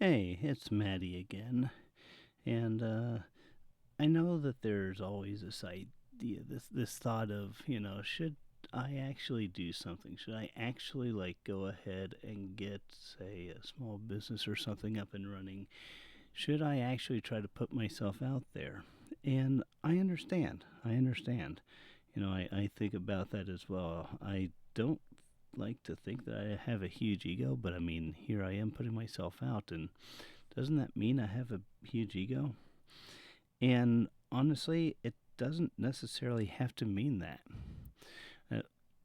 Hey, it's Maddie again. And I know that there's always this idea, this thought of, should I actually do something? Should I actually like go ahead and get, say, a small business or something up and running? Should I actually try to put myself out there? And I understand. I understand. I think about that as well. I don't like to think that I have a huge ego, but I mean, here I am putting myself out, and doesn't that mean I have a huge ego? And honestly, it doesn't necessarily have to mean that. Uh,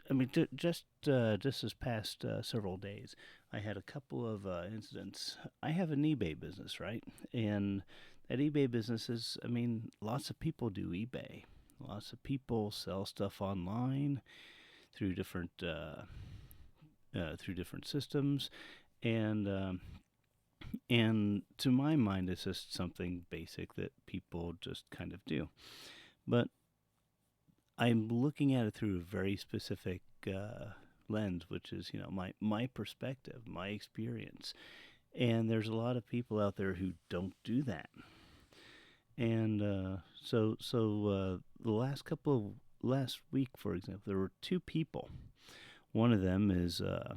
I mean, just this past several days, I had a couple of incidents. I have an eBay business, right? And that eBay business is, I mean, lots of people do eBay. Lots of people sell stuff online through different systems, and and to my mind, it's just something basic that people just kind of do. But I'm looking at it through a very specific lens, which is my perspective, my experience. And there's a lot of people out there who don't do that. And the last week, for example, there were two people. One of them is uh,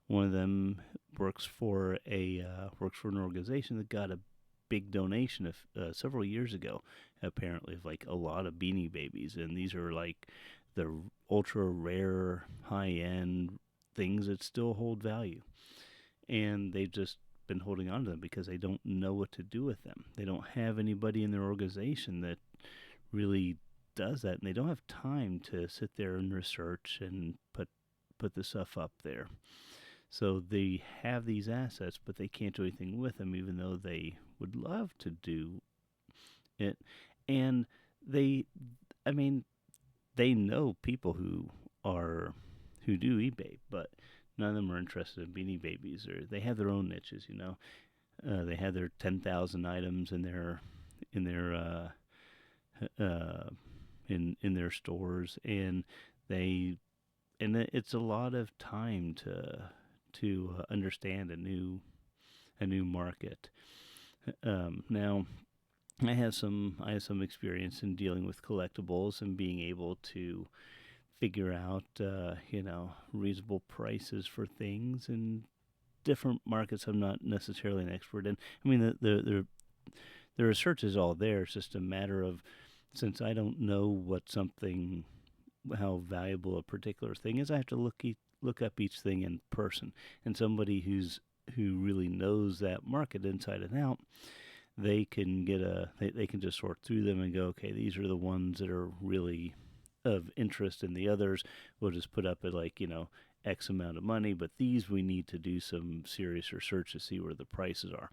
one of them works for an organization that got a big donation several years ago, apparently, of like a lot of Beanie Babies, and these are like the ultra rare, high end things that still hold value, and they've just been holding on to them because they don't know what to do with them. They don't have anybody in their organization that really does that, and they don't have time to sit there and research and put the stuff up there. So they have these assets, but they can't do anything with them, even though they would love to do it. And they, I mean, they know people are who do eBay, but none of them are interested in Beanie Babies, or they have their own niches. They have their 10,000 items in their uh, in their stores, and they it's a lot of time to understand a new market. Now, I have some experience in dealing with collectibles and being able to figure out reasonable prices for things in different markets. I'm not necessarily an expert in. I mean, the research is all there. It's just a matter of, since I don't know what something how valuable a particular thing is, I have to look up each thing in person. And somebody who really knows that market inside and out, they can just sort through them and go, okay, these are the ones that are really of interest, and the others we'll just put up at like X amount of money. But these we need to do some serious research to see where the prices are.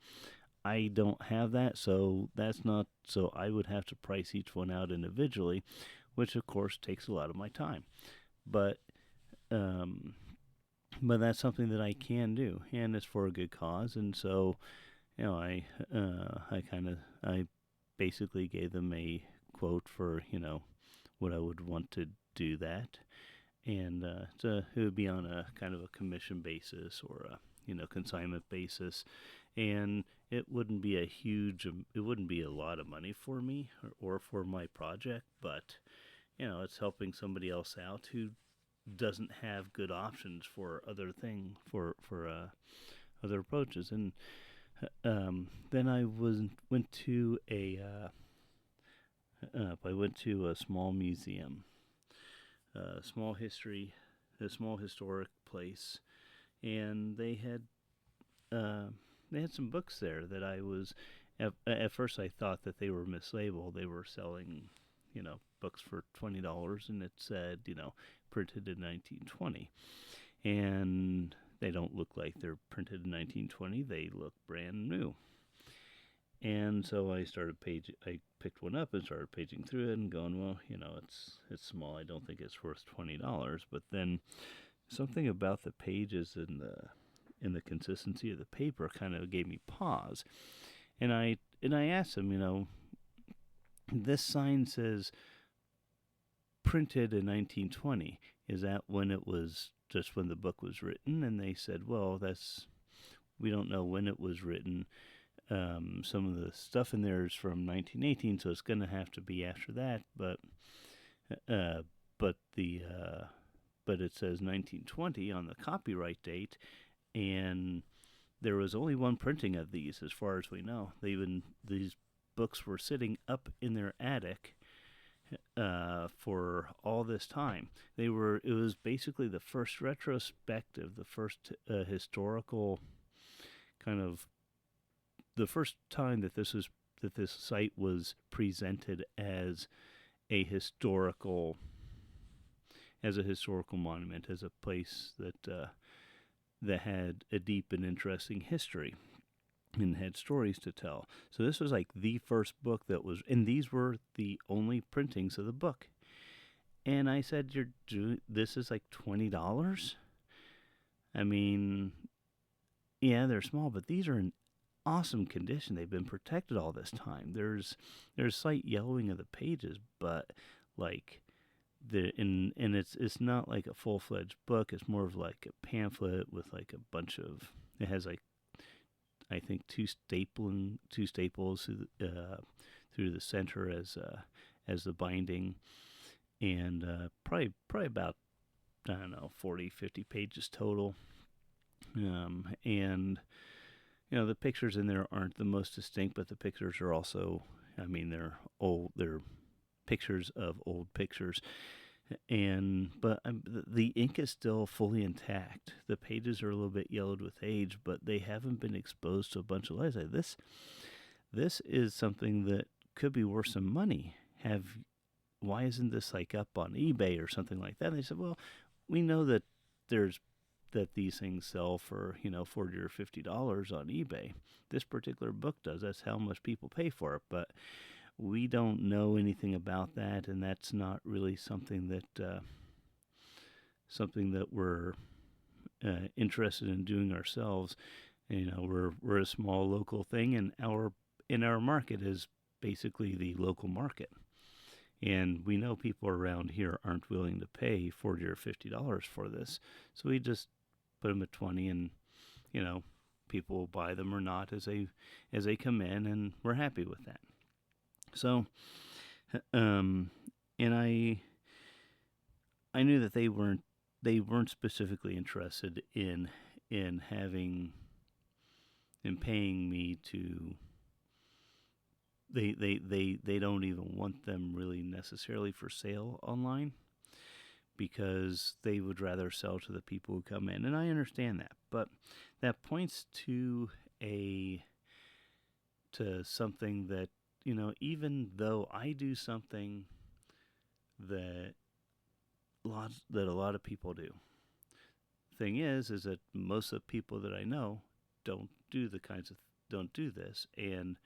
I don't have that, so that's not so I would have to price each one out individually, which of course takes a lot of my time. But um, but that's something that I can do, and it's for a good cause. And so I basically gave them a quote for what I would want to do that, and it would be on a kind of a commission basis or a consignment basis, and it wouldn't be a lot of money for me or for my project, but it's helping somebody else out who doesn't have good options for other approaches. And then I went to a small museum, a small history, a small historic place, and uh, they had some books there that I was at first I thought that they were mislabeled. They were selling, books for $20, and it said, printed in 1920, and they don't look like they're printed in 1920. They look brand new. And so I picked one up and started paging through it and going, well, it's small. I don't think it's worth $20. But then something about the pages and the consistency of the paper kind of gave me pause. And I asked him, this sign says printed in 1920. Is that when it was just when the book was written? And they said, well, we don't know when it was written. Some of the stuff in there is from 1918, so it's going to have to be after that. Uh, but the but it says 1920 on the copyright date, and there was only one printing of these, as far as we know. These books were sitting up in their attic for all this time. It was basically the first retrospective, the first historical kind of the first time that this site was presented a historical as a historical monument, as a place that had a deep and interesting history and had stories to tell. So this was like the first book that was, and these were the only printings of the book. And I said, this is like $20? I mean, yeah, they're small, but these are in awesome condition. They've been protected all this time. There's slight yellowing of the pages, but like and it's not like a full-fledged book. It's more of like a pamphlet with like a bunch of, it has like, I think two staples through the center as the binding, and probably about, I don't know, 40, 50 pages total. And the pictures in there aren't the most distinct, but the pictures are also, I mean, they're old. They're pictures of old pictures, but the ink is still fully intact. The pages are a little bit yellowed with age, but they haven't been exposed to a bunch of lights. This is something that could be worth some money. Why isn't this like up on eBay or something like that? And they said, well, we know that these things sell for $40 or $50 on eBay. This particular book does. That's how much people pay for it. But we don't know anything about that, and that's not really something that we're interested in doing ourselves. We're a small local thing, and our market is basically the local market. And we know people around here aren't willing to pay $40 or $50 for this, so we just put them at 20, and people will buy them or not as they come in, and we're happy with that. So, and I knew that they weren't specifically interested in paying me to. They don't even want them really necessarily for sale online, because they would rather sell to the people who come in, and I understand that. But that points to something that, even though I do something that a lot of people do. Thing is that most of the people that I know don't do this, and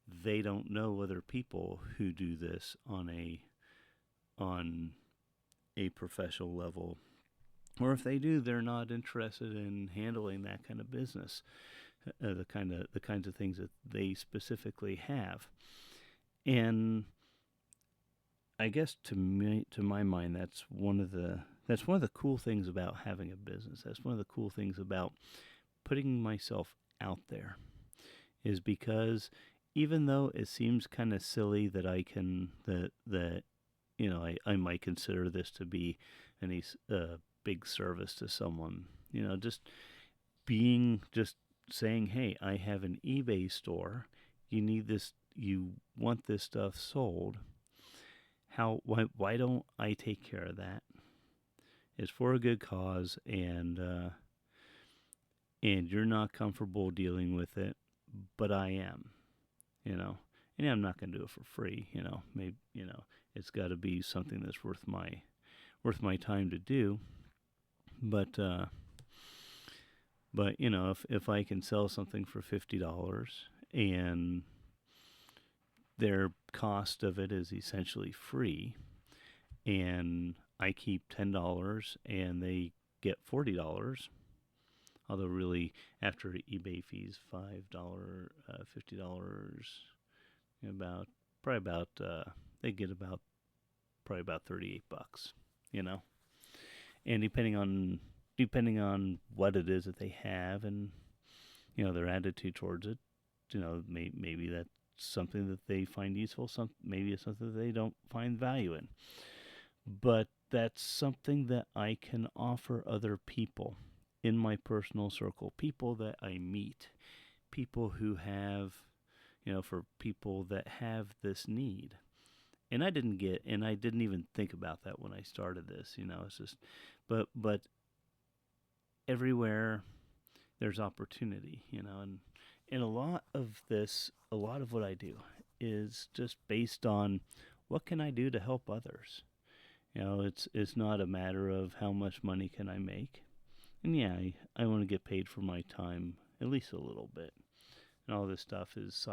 they don't know other people who do this on a professional level, or if they do, they're not interested in handling that kind of business, the kinds of things that they specifically have. And I guess to my mind, that's one of the cool things about having a business. That's one of the cool things about putting myself out there, is because even though it seems kind of silly that I might consider this to be a big service to someone, just saying, hey, I have an eBay store. You need this. You want this stuff sold. Why don't I take care of that? It's for a good cause, and you're not comfortable dealing with it, but I am. And I'm not going to do it for free. Maybe it's got to be something that's worth my time to do. But if I can sell something for $50, and their cost of it is essentially free, and I keep $10 and they get $40, although really after eBay fees, $5, $50, they get probably about $38, and depending on what it is that they have, and their attitude towards it. Maybe that's something that they find useful. Maybe it's something that they don't find value in. But that's something that I can offer other people in my personal circle, people that I meet, people who have, for people that have this need. And I didn't even think about that when I started this. It's just, but everywhere there's opportunity, and a lot of what I do is just based on what can I do to help others. It's not a matter of how much money can I make. And yeah, I want to get paid for my time at least a little bit. And all this stuff is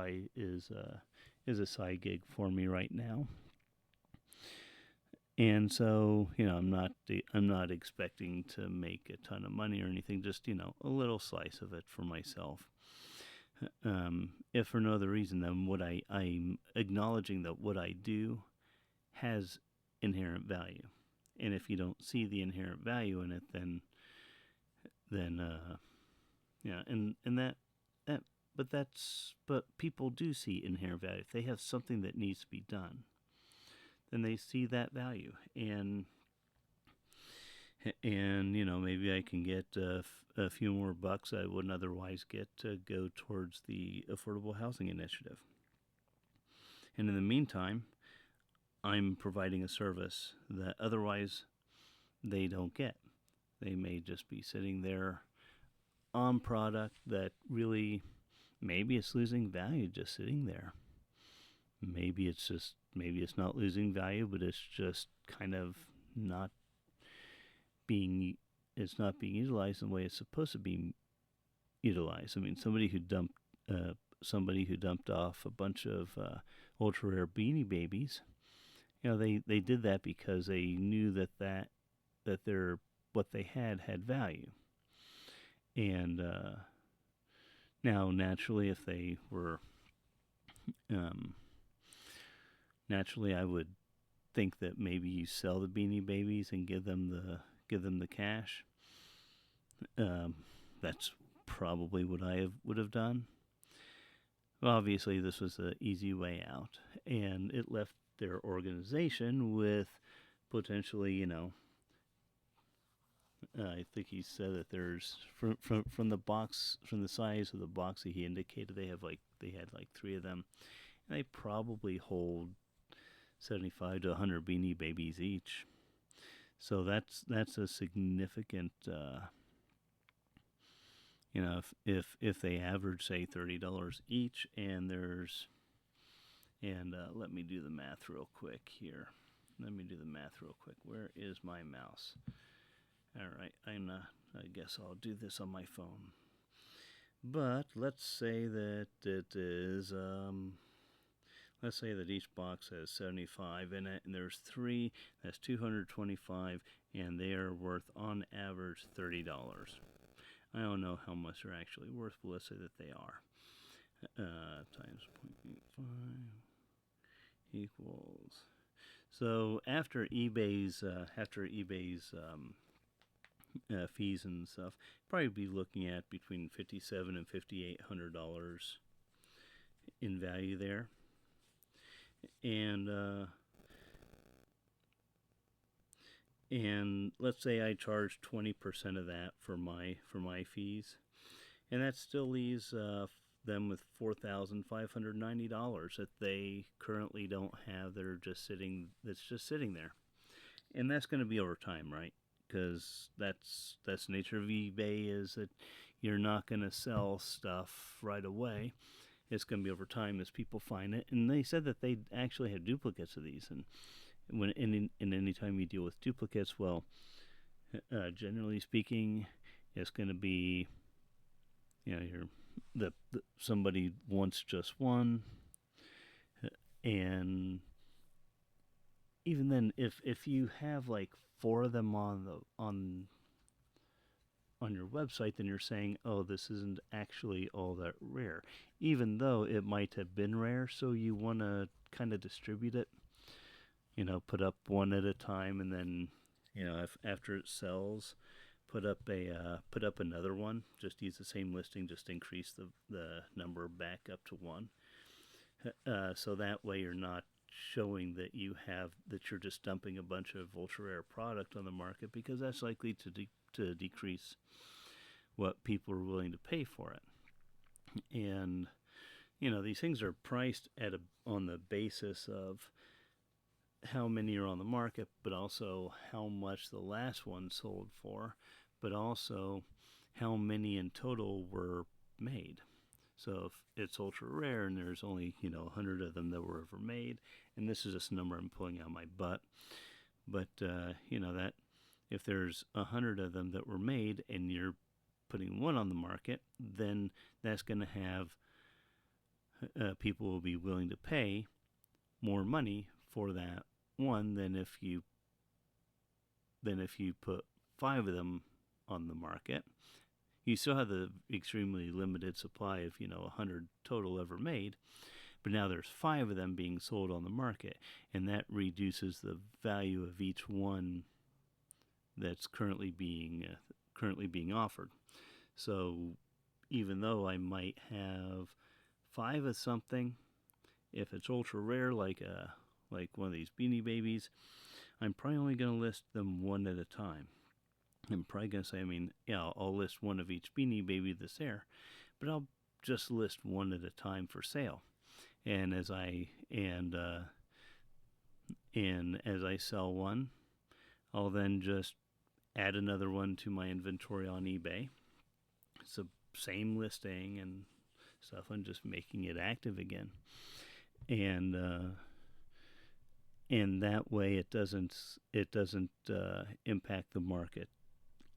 a side gig for me right now. And so, I'm not expecting to make a ton of money or anything, just, a little slice of it for myself. If for no other reason than I'm acknowledging that what I do has inherent value. And if you don't see the inherent value in it, then yeah, and that but people do see inherent value. If they have something that needs to be done, then they see that value. And maybe I can get a few more bucks I wouldn't otherwise get to go towards the affordable housing initiative. And in the meantime, I'm providing a service that otherwise they don't get. They may just be sitting there on product that really, maybe it's losing value just sitting there. Maybe it's not losing value, but it's just kind of not being it's not being utilized in the way it's supposed to be utilized. I mean, somebody who dumped off a bunch of ultra rare beanie babies. They did that because they knew that their what they had value. And now, naturally, if they were um, naturally, I would think that maybe you sell the beanie babies and give them the cash. Um, that's probably what would have done. Well, obviously, this was the easy way out, and it left their organization with potentially, I think he said that there's from the box, from the size of the box that he indicated, they had like three of them, and they probably hold 75 to 100 beanie babies each. So that's a significant, if they average say $30 each, and let me do the math real quick here. Where is my mouse? All right, I guess I'll do this on my phone. But let's say that it is. Let's say that each box has 75 in it, and there's three. That's 225, and they are worth on average $30. I don't know how much they're actually worth, but let's say that they are. Times 0.85 equals. So after eBay's fees and stuff, probably be looking at between $5,700 and $5,800 in value there. And let's say I charge 20% of that for my fees, and that still leaves them with $4,590 that they currently don't have. That's just sitting there, and that's going to be over time, right? Because that's the nature of eBay, is that you're not going to sell stuff right away. It's going to be over time as people find it. And they said that they actually have duplicates of these. And any time you deal with duplicates, well, generally speaking, it's going to be, somebody wants just one, and even then, if you have like four of them on your website, then you're saying, oh, this isn't actually all that rare, even though it might have been rare. So you want to kind of distribute it, put up one at a time, and then, if after it sells, put up another one. Just use the same listing, just increase the number back up to one. So that way you're not showing that you're just dumping a bunch of ultra rare product on the market, because that's likely to decrease what people are willing to pay for it. And these things are priced on the basis of how many are on the market, but also how much the last one sold for, but also how many in total were made. So if it's ultra rare and there's only 100 of them that were ever made, and this is just a number I'm pulling out of my butt, but that if there's 100 of them that were made and you're putting one on the market, then that's going to have people will be willing to pay more money for that one than if you put 5 of them on the market. You still have the extremely limited supply of 100 total ever made, but now there's 5 of them being sold on the market, and that reduces the value of each one that's currently being offered. So even though I might have 5 of something, if it's ultra rare like one of these Beanie Babies, I'm probably only going to list them one at a time. I'm probably going to say, I'll list one of each Beanie Baby that's there, but I'll just list one at a time for sale. And as I sell one, I'll then just add another one to my inventory on eBay. It's the same listing and stuff. I'm just making it active again, and that way it doesn't impact the market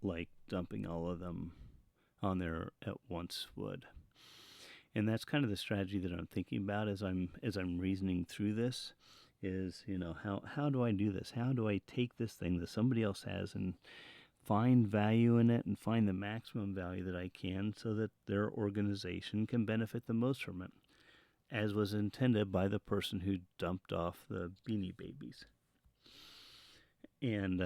like dumping all of them on there at once would. And that's kind of the strategy that I'm thinking about as I'm reasoning through this. Is how do I do this? How do I take this thing that somebody else has and find value in it and find the maximum value that I can, so that their organization can benefit the most from it, as was intended by the person who dumped off the Beanie Babies. And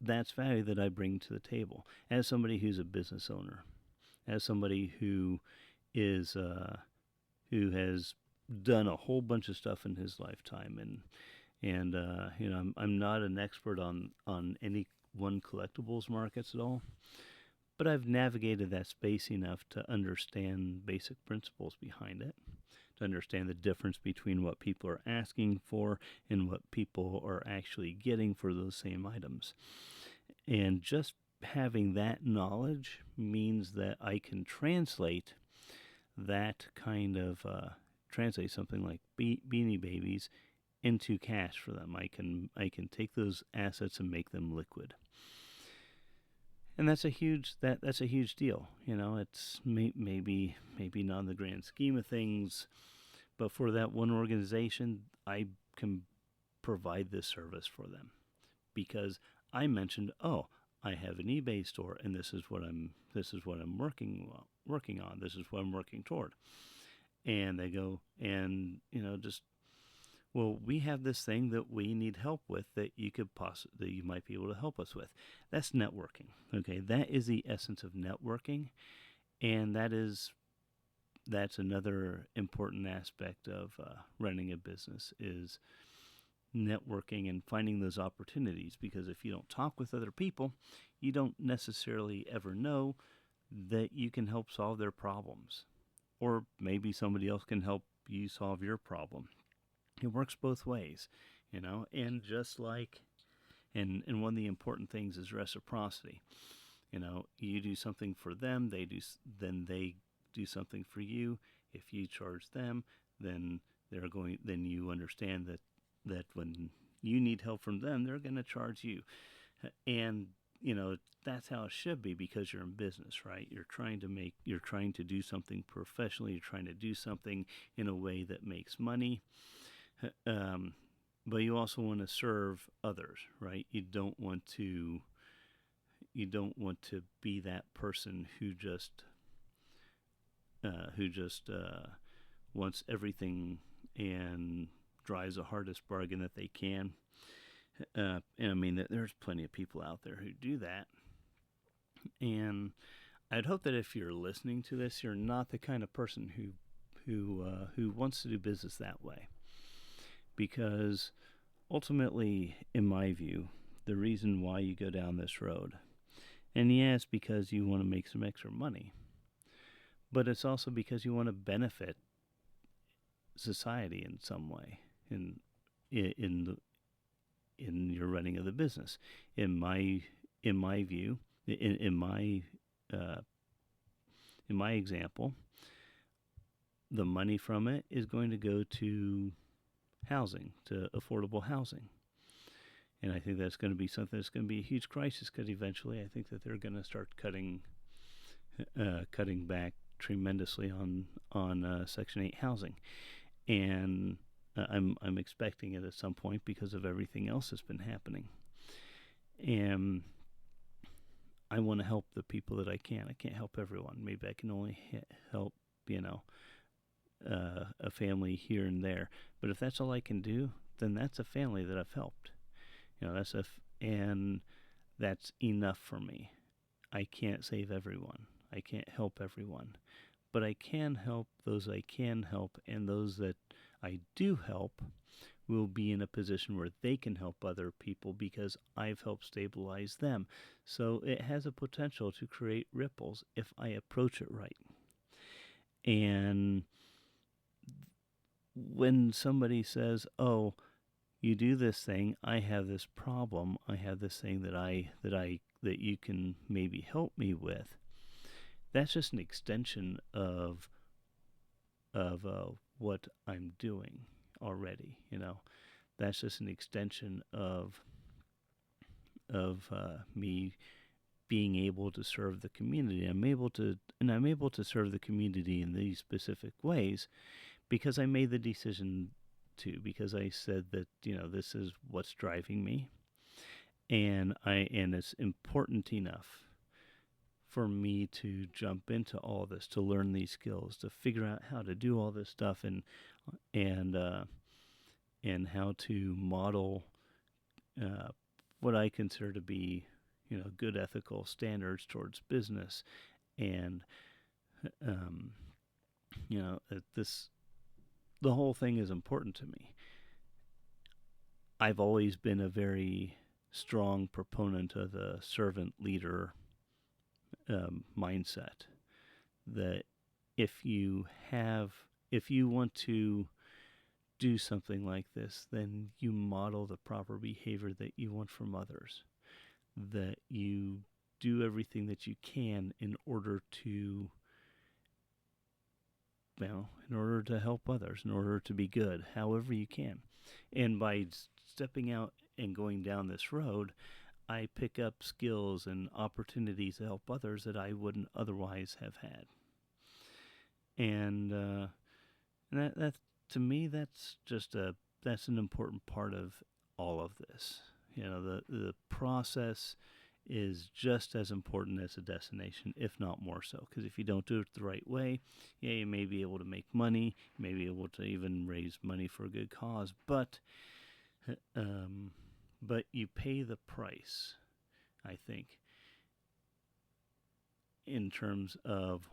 that's value that I bring to the table as somebody who's a business owner, as somebody who is who has done a whole bunch of stuff in his lifetime, and I'm not an expert on any one collectibles markets at all, but I've navigated that space enough to understand basic principles behind it, to understand the difference between what people are asking for and what people are actually getting for those same items. And just having that knowledge means that I can translate that kind of translate something like Beanie Babies into cash for them. I can take those assets and make them liquid, and that's a huge deal. It's maybe not in the grand scheme of things, but for that one organization, I can provide this service for them because I mentioned, I have an eBay store, and this is what I'm working on. This is what I'm working toward. And they go, and we have this thing that we need help with that you might be able to help us with. That's networking. Okay, that is the essence of networking, and that's another important aspect of running a business is networking and finding those opportunities, because if you don't talk with other people, you don't necessarily ever know that you can help solve their problems, or maybe somebody else can help you solve your problem. It works both ways, and just like and one of the important things is reciprocity. You do something for them, they do something for you. If you charge them, then you understand that when you need help from them, they're going to charge you. And that's how it should be, because you're in business, right? You're trying to do something professionally. You're trying to do something in a way that makes money. But you also want to serve others, right? You don't want to be that person who just wants everything and drives the hardest bargain that they can. And I mean, there's plenty of people out there who do that. And I'd hope that if you're listening to this, you're not the kind of person who wants to do business that way, because ultimately, in my view, the reason why you go down this road, and yes, because you want to make some extra money, but it's also because you want to benefit society in some way in the in your running of the business. In my view, in my uh, in my example, the money from it is going to go to housing, to affordable housing. And I think that's going to be something that's going to be a huge crisis, because eventually I think that they're going to start cutting back tremendously on Section 8 housing, and I'm expecting it at some point because of everything else that's been happening. And I want to help the people that I can. I can't help everyone. Maybe I can only help, you know, a family here and there. But if that's all I can do, then that's a family that I've helped. You know, and that's enough for me. I can't save everyone. I can't help everyone, but I can help those I can help, and those that I do help will be in a position where they can help other people because I've helped stabilize them. So it has a potential to create ripples if I approach it right. And when somebody says, "Oh, you do this thing, I have this problem, I have this thing that you can maybe help me with," that's just an extension of what I'm doing already. You know, that's just an extension of me being able to serve the community. I'm able to serve the community in these specific ways because I made the decision to, because I said that, this is what's driving me, and it's important enough for me to jump into all this, to learn these skills, to figure out how to do all this stuff, and uh, and how to model uh, what I consider to be, good ethical standards towards business. And um, this the whole thing is important to me. I've always been a very strong proponent of the servant leader mindset. That if you have, if you want to do something like this, then you model the proper behavior that you want from others. That you do everything that you can in order to, in order to help others, in order to be good, however you can. And by stepping out and going down this road, I pick up skills and opportunities to help others that I wouldn't otherwise have had. And that to me, that's an important part of all of this. The process is just as important as the destination, if not more so. Because if you don't do it the right way, yeah, you may be able to make money, you may be able to even raise money for a good cause, um, but you pay the price, I think, in terms of,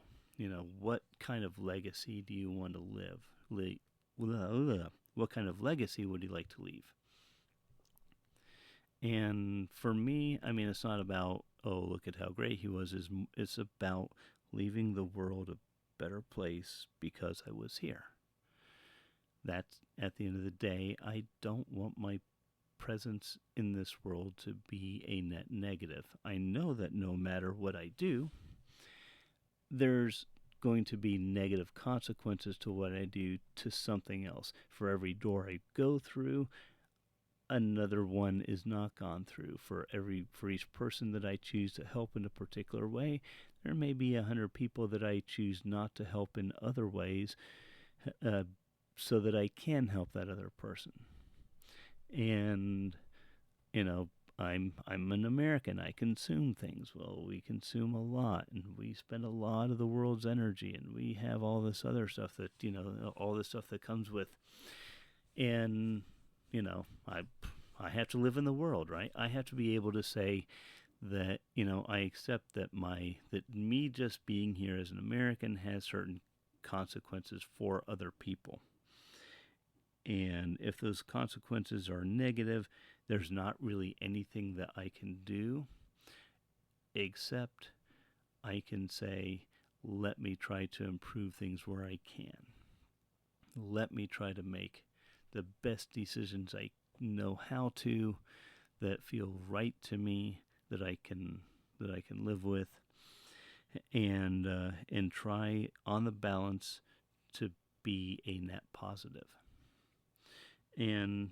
what kind of legacy do you want to what kind of legacy would you like to leave? And for me, I mean, it's not about, oh, look at how great he was. It's about leaving the world a better place because I was here. That's, at the end of the day, I don't want my presence in this world to be a net negative. I know that no matter what I do, there's going to be negative consequences to what I do to something else. For every door I go through, another one is not gone through. For each person that I choose to help in a particular way, there may be 100 people that I choose not to help in other ways, uh, so that I can help that other person. And I'm an American. I consume things. Well, we consume a lot, and we spend a lot of the world's energy, and we have all this other stuff all this stuff that comes with. And I I have to live in the world, right? I have to be able to say that, I accept that me just being here as an American has certain consequences for other people. And if those consequences are negative, there's not really anything that I can do except I can say, let me try to improve things where I can. Let me try to make the best decisions I know how to, that feel right to me, that I can live with, and try on the balance to be a net positive. And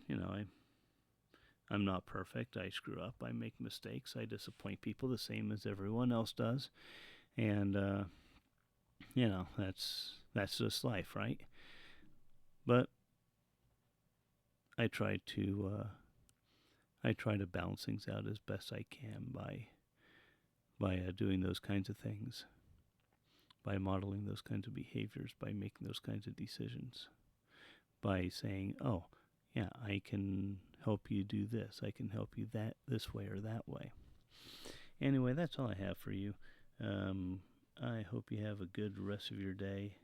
I'm not perfect. I screw up. I make mistakes. I disappoint people the same as everyone else does. And that's just life, right? But I try to balance things out as best I can by doing those kinds of things, by modeling those kinds of behaviors, by making those kinds of decisions, by saying, "Oh, yeah, I can help you do this. I can help you this way or that way." Anyway, that's all I have for you. I hope you have a good rest of your day,